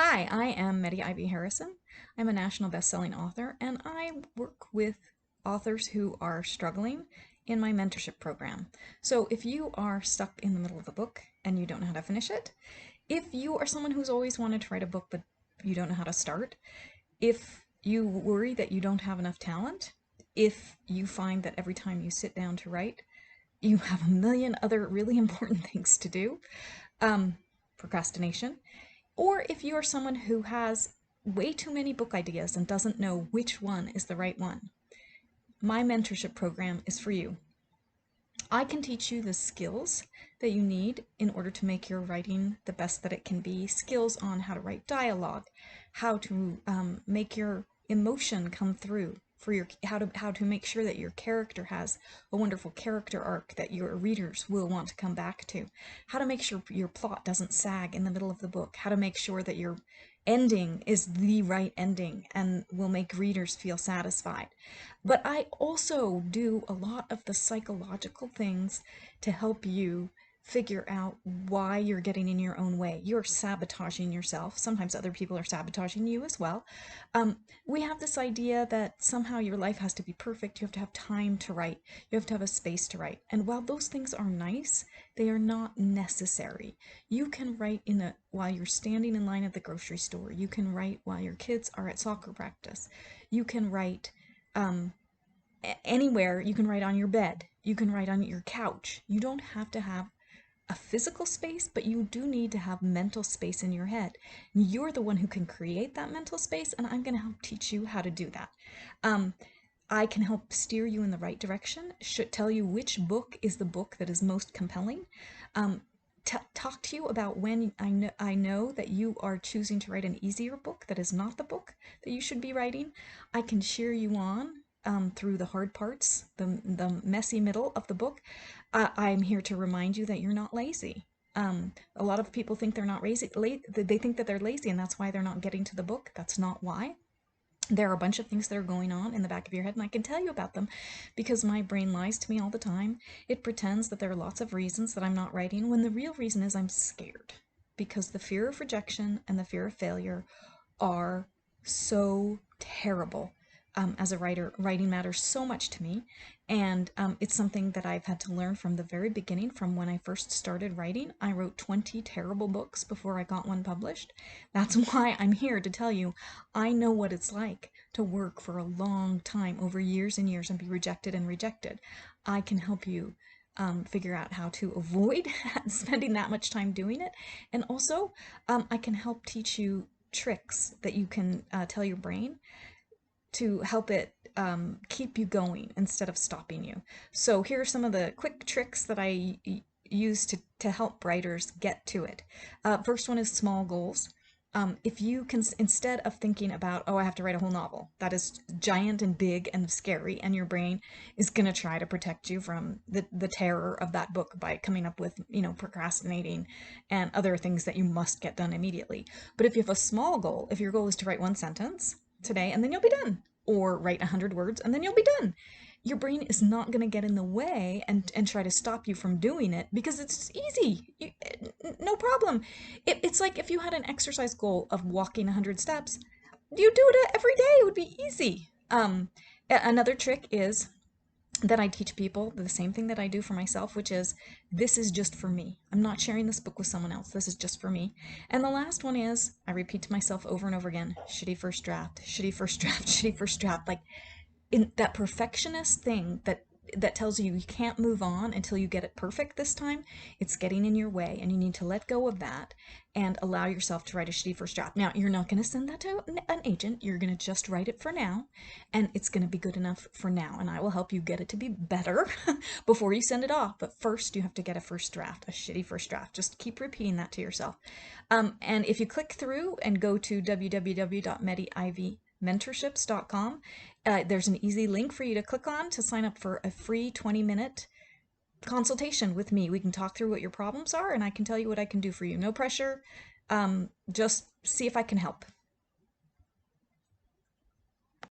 Hi, I am Meddy Ivy Harrison. I'm a national best-selling author, and I work with authors who are struggling in my mentorship program. So if you are stuck in the middle of a book and you don't know how to finish it, if you are someone who's always wanted to write a book but you don't know how to start, if you worry that you don't have enough talent, if you find that every time you sit down to write, you have a million other really important things to do, um, procrastination, or if you are someone who has way too many book ideas and doesn't know which one is the right one, my mentorship program is for you. I can teach you the skills that you need in order to make your writing the best that it can be. Skills on how to write dialogue, how to make your emotion come through, for your how to make sure that your character has a wonderful character arc that your readers will want to come back to, how to make sure your plot doesn't sag in the middle of the book, how to make sure that your ending is the right ending and will make readers feel satisfied. But I also do a lot of the psychological things to help you figure out why you're getting in your own way. You're sabotaging yourself. Sometimes other people are sabotaging you as well. We have this idea that somehow your life has to be perfect. You have to have time to write. You have to have a space to write. And while those things are nice, they are not necessary. You can write while you're standing in line at the grocery store. You can write while your kids are at soccer practice. You can write um, anywhere. You can write on your bed. You can write on your couch. You don't have to have a physical space, but you do need to have mental space in your head. You're the one who can create that mental space, and I'm going to help teach you how to do that. Um, I can help steer you in the right direction, should tell you which book is the book that is most compelling. Talk to you about when I know that you are choosing to write an easier book that is not the book that you should be writing. I can cheer you on through the hard parts, the messy middle of the book. I'm here to remind you that you're not lazy. A lot of people think they're not lazy. They think that they're lazy, and that's why they're not getting to the book. That's not why. There are a bunch of things that are going on in the back of your head, and I can tell you about them because my brain lies to me all the time. It pretends that there are lots of reasons that I'm not writing, when the real reason is I'm scared. Because the fear of rejection and the fear of failure are so terrible. As a writer, writing matters so much to me, and it's something that I've had to learn from the very beginning. From when I first started writing, I wrote 20 terrible books before I got one published. That's why I'm here to tell you I know what it's like to work for a long time, over years and years, and be rejected and rejected. I can help you figure out how to avoid spending that much time doing it, and also I can help teach you tricks that you can tell your brain to help it keep you going instead of stopping you. So here are some of the quick tricks that I use to help writers get to it. First one is small goals. If you can, instead of thinking about, oh, I have to write a whole novel, that is giant and big and scary, and your brain is going to try to protect you from the terror of that book by coming up with, procrastinating and other things that you must get done immediately. But if you have a small goal, if your goal is to write one sentence today and then you'll be done, or write 100 words and then you'll be done, your brain is not going to get in the way and try to stop you from doing it, because it's easy. No problem. It's like if you had an exercise goal of walking 100 steps, you do it every day. It would be easy. Another trick is that I teach people the same thing that I do for myself, which is, this is just for me. I'm not sharing this book with someone else. This is just for me. And the last one is, I repeat to myself over and over again, shitty first draft, shitty first draft, shitty first draft. Like, in that perfectionist thing that tells you you can't move on until you get it perfect this time, it's getting in your way, and you need to let go of that and allow yourself to write a shitty first draft. Now, you're not going to send that to an agent. You're going to just write it for now, and it's going to be good enough for now, and I will help you get it to be better before you send it off. But first, you have to get a first draft, a shitty first draft. Just keep repeating that to yourself. And if you click through and go to www.meddyivy.mentorships.com, there's an easy link for you to click on to sign up for a free 20-minute consultation with me. We can talk through what your problems are, and I can tell you what I can do for you. No pressure. Just see if I can help.